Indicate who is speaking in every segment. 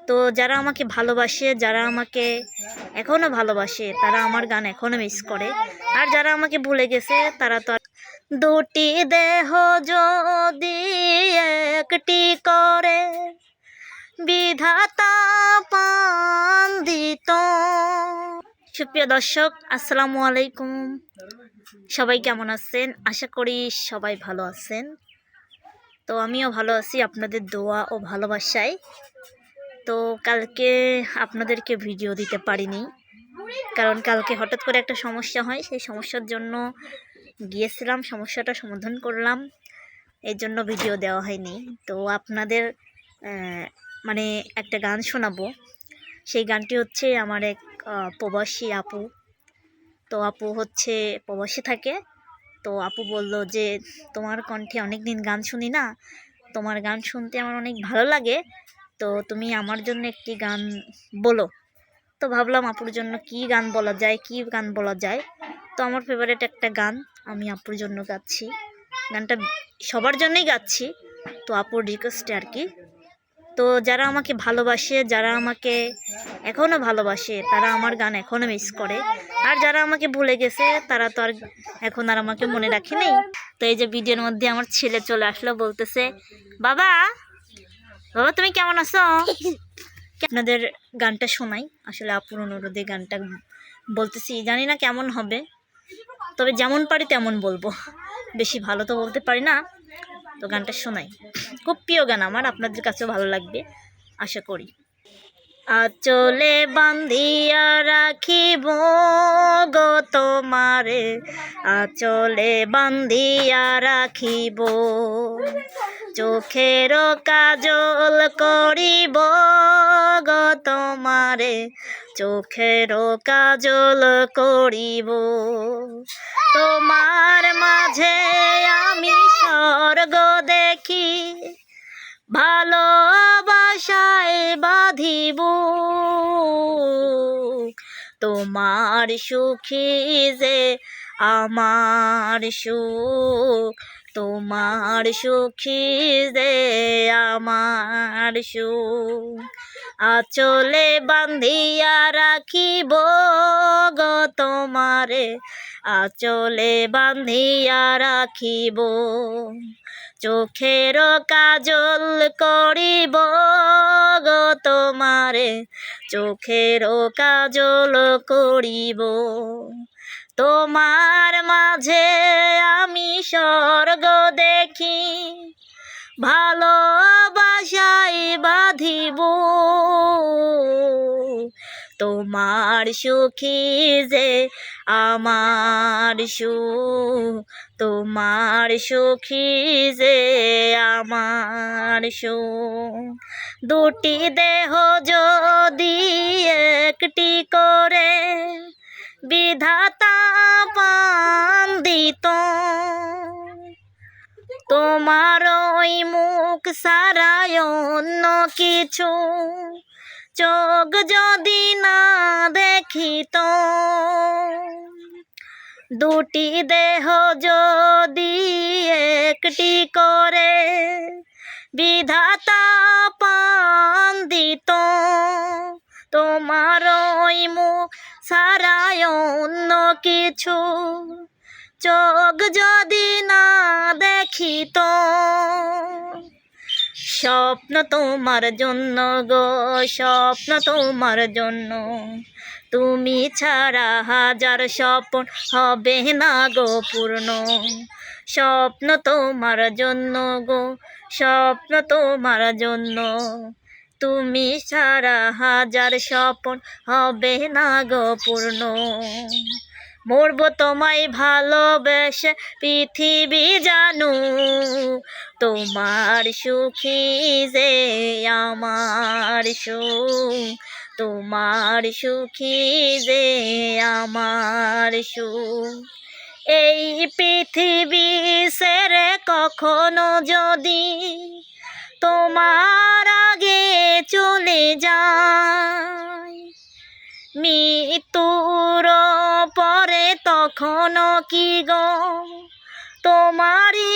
Speaker 1: তো যারা আমাকে ভালোবাসে, যারা আমাকে এখনও ভালোবাসে, তারা আমার গান এখনও মিস করে। আর যারা আমাকে ভুলে গেছে তারা তো দুটি দেহ যদি একটি করে বিধাতা পান দিত। সুপ্রিয় দর্শক, আসসালামু আলাইকুম। সবাই কেমন আছেন? আশা করি সবাই ভালো আছেন। তো আমিও ভালো আছি আপনাদের দোয়া ও ভালোবাসায়। তো কালকে আপনাদেরকে ভিডিও দিতে পারিনি, কারণ কালকে হঠাৎ করে একটা সমস্যা হয়। সেই সমস্যার জন্য গিয়েছিলাম, সমস্যাটা সমাধান করলাম, এই জন্য ভিডিও দেওয়া হয়নি। তো আপনাদের মানে একটা গান শোনাবো। সেই গানটি হচ্ছে আমার এক প্রবাসী আপু। তো আপু হচ্ছে প্রবাসী থাকে। তো আপু বলল যে তোমার কণ্ঠে অনেক দিন গান শুনি না, তোমার গান শুনতে আমার অনেক ভালো লাগে, তো তুমি আমার জন্য একটি গান বলো। তো ভাবলাম আপুর জন্য কি গান বলা যায়। তো আমার ফেভারিট একটা গান আমি আপুর জন্য গাচ্ছি। গানটা সবার জন্যই গাচ্ছি, তো আপুর রিকোয়েস্টে আর কি। তো যারা আমাকে ভালোবাসে, যারা আমাকে এখনও ভালোবাসে, তারা আমার গান এখনও মিস করে। আর যারা আমাকে ভুলে গেছে তারা তো আর এখন আর আমাকে মনে রাখে নেই। তো এই যে ভিডিওর মধ্যে আমার ছেলে চলে আসলো, বলতেছে বাবা বাবা তুমি কেমন আছো। আপনাদের গানটা শোনাই। আসলে আপুর অনুরোধে গানটা বলতেছি, জানি না কেমন হবে, তবে যেমন পারি তেমন বলবো, বেশি ভালো তো বলতে পারি না। তো গানটা শোনাই, খুব প্রিয় গান আমার, আপনাদের কাছেও ভালো লাগবে আশা করি। আঁচলে বান্ধিয়া রাখিব গো তোমারে, আঁচলে বান্ধিয়া রাখিব, চোখের কাজল করিব গো তোমারে, চোখের কাজল করিব, তোমার মাঝে আমি স্বর্গ দেখি, ভালোবাসায় বাঁধিব, তোমার সুখী যে আমার সুখ, তোমার সুখী যে আমার সুখ, আঁচলে বান্ধিয়া রাখিব গো তোমারে, আঁচলে বান্ধিয়া রাখিব, চোখের কাজল করিব গো তোমারে, চোখের কাজল করিব, তোমার মাঝে আমি স্বর্গ দেখি, ভালোবাসায় বাঁধিব, তোমার সুখী যে আমার সুখ, তোমার সুখী যে আমার সুখ, দুটি দেহ যদি একটি করে বিধাতা পান দিত, তোমার ওই মুখ ছাড়াই অন্য কিছু চোখ যদি না দেখিত, দুটি দেহ যদি একটি করে বিধাতা পান দিত, তোমার ওই মুখ ছাড়াই অন্য কিছু চোখ যদি না দেখিত, স্বপ্ন তোমার জন্য গো, স্বপ্ন তোমার জন্য, তুমি ছাড়া হাজার স্বপ্ন হবে না গো পূর্ণ, স্বপ্ন তোমার জন্য গো, স্বপ্ন তোমার জন্য, তুমি ছাড়া হাজার স্বপ্ন হবে না গো পূর্ণ, মরবো তোমায় ভালোবেসে পৃথিবী জানু, তোমার সুখী যে আমার সুখ, তোমার সুখী যে আমার সুখ, এই পৃথিবী ছেড়ে কখনো যদি তোমার আগে চলে যায়, মৃত্যুর পরে তখনও কি গো তোমারই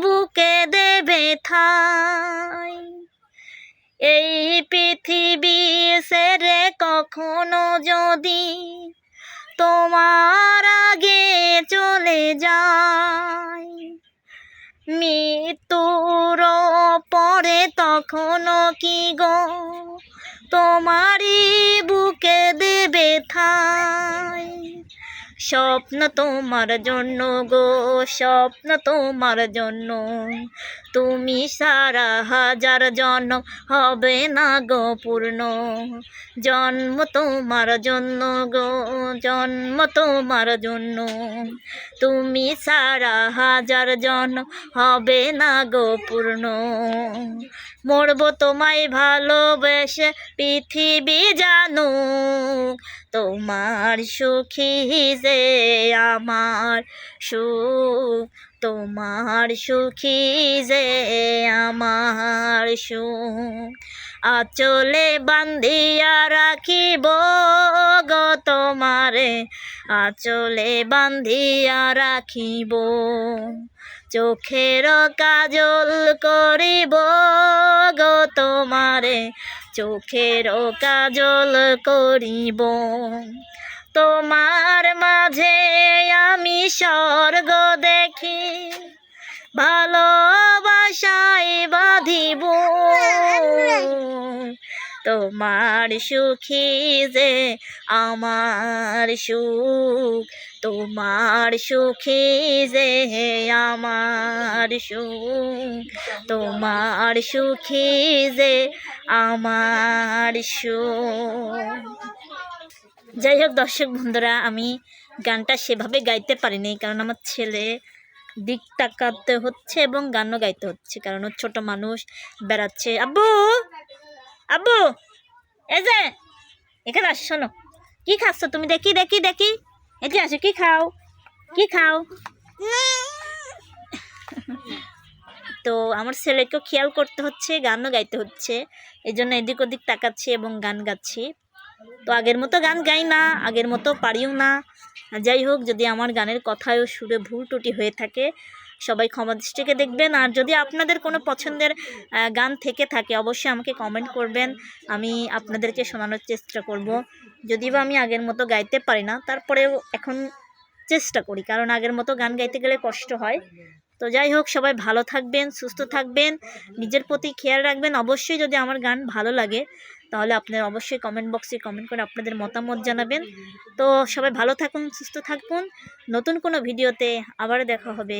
Speaker 1: বুকে দেবে ঠাই, এই পৃথিবী মৃত্যুর পরে তখনও কি গো তোমারই বুকে দেবে ঠাঁই। স্বপ্ন তোমার জন্য গো স্বপ্ন তোমার জন্য, তুমি সারা হাজার জন্ম হবে না গো পূর্ণ। জন্ম তোমার জন্য গো জন্ম তোমার জন্য, তুমি সারা হাজার জন্ম হবে না গো পূর্ণ। মরব তোমায় ভালোবেসে পৃথিবী জানুক, তোমার সুখী যে আমার সুখ, তোমার সুখী যে আমার সুখ। আঁচলে বান্ধিয়া রাখিব গো তোমারে, আঁচলে বান্ধিয়া রাখিব। চোখের কাজল করিব গো তোমারে, চোখের কাজল করিব। তোমার মাঝে আমি স্বর্গ দেখি, ভালোবাসায় বাঁধিব। তোমার সুখী যে আমার সুখ, তোমার সুখী যে আমার সুখ, তোমার সুখী যে আমার সুখ। যাই হোক দর্শক বন্ধুরা, আমি গানটা সেভাবে গাইতে পারিনি, কারণ আমার ছেলে দিক তাকাতে হচ্ছে এবং গানও গাইতে হচ্ছে, কারণ ওর ছোট মানুষ বেড়াচ্ছে। আব্বু আব্বু এই যে এখানে আসো, শোনো কি খাচ্ছ তুমি, দেখি দেখি দেখি, এই যে আসো, কি খাও কি খাও। তো আমার ছেলেকেও খেয়াল করতে হচ্ছে, গানও গাইতে হচ্ছে, এই জন্য এদিক ওদিক তাকাচ্ছি এবং গান গাচ্ছি। তো আগের মতো গান গাই না, আগের মতো পারিও না। যাই হোক, যদি আমার গানের কথায়ও সুরে ভুল ত্রুটি হয়ে থাকে সবাই ক্ষমা দৃষ্টিকে দেখবেন। আর যদি আপনাদের কোনো পছন্দের গান থেকে থাকে অবশ্যই আমাকে কমেন্ট করবেন, আমি আপনাদেরকে শোনানোর চেষ্টা করব। যদিও আমি আগের মতো গাইতে পারি না, তারপরেও এখন চেষ্টা করি, কারণ আগের মতো গান গাইতে গেলে কষ্ট হয়। তো যাই হোক, সবাই ভালো থাকবেন, সুস্থ থাকবেন, নিজের প্রতি খেয়াল রাখবেন। অবশ্যই যদি আমার গান ভালো লাগে তাহলে আপনারা অবশ্যই কমেন্ট বক্সে কমেন্ট করে আপনাদের মতামত জানাবেন। তো সবাই ভালো থাকুন, সুস্থ থাকুন। নতুন কোনো ভিডিওতে আবার দেখা হবে,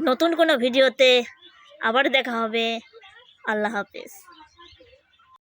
Speaker 1: নতুন কোনো ভিডিওতে আবার দেখা হবে। আল্লাহ হাফেজ।